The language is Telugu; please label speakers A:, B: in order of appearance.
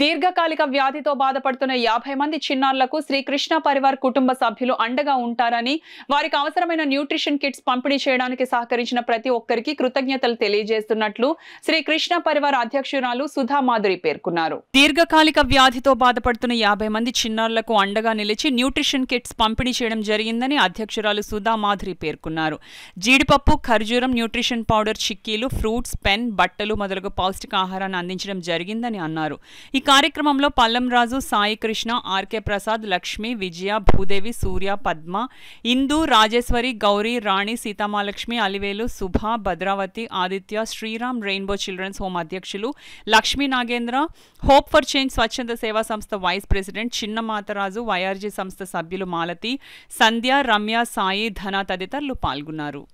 A: దీర్ఘకాలిక వ్యాధితో బాధపడుతున్న 50 మంది చిన్నారులకు శ్రీ కృష్ణ పరివార్ కుటుంబ సభ్యులు అండగా ఉంటారని, వారికి అవసరమైన న్యూట్రిషన్ కిట్స్ పంపిణీ చేయడానికి సహకరించిన ప్రతి ఒక్కరికి కృతజ్ఞతలు తెలియజేస్తున్నట్లు శ్రీ కృష్ణ పరివార్ అధ్యక్షురాలు సుధా మాధురి పేర్కొన్నారు. దీర్ఘకాలిక వ్యాధితో బాధపడుతున్న 50 మంది చిన్నారులకు అండగా నిలిచి న్యూట్రిషన్ కిట్స్ పంపిణీ చేయడం జరిగిందని అధ్యక్షురాలు సుధా మాధురి పేర్కొన్నారు. జీడిపప్పు, ఖర్జూరం, న్యూట్రిషన్ పౌడర్, చిక్కీలు, ఫ్రూట్స్, పెన్, బట్టలు మొదలగు పౌష్టికాహారాన్ని అందించడం జరిగిందని అన్నారు. ఈ కార్యక్రమంలో Pallam Raju, Sai Krishna, RK Prasad, Lakshmi, Vijaya, Bhudevi, Surya, Padma, Indu, Rajeshwari, Gauri, Rani, Seethamalakshmi, Alivelu, Subha, Bhadravathi, Aditya, Sriram rainbow children's home అధ్యక్షులు Lakshmi Nagendra, hope for change స్వచ్ఛంద సేవా సంస్థ వైస్ ప్రెసిడెంట్ చిన్న మాతరాజు, వైఆర్జీ సంస్థ సభ్యులు మాలతి, సంధ్య, రమ్య, సాయి, ధన తదితరులు పాల్గొన్నారు.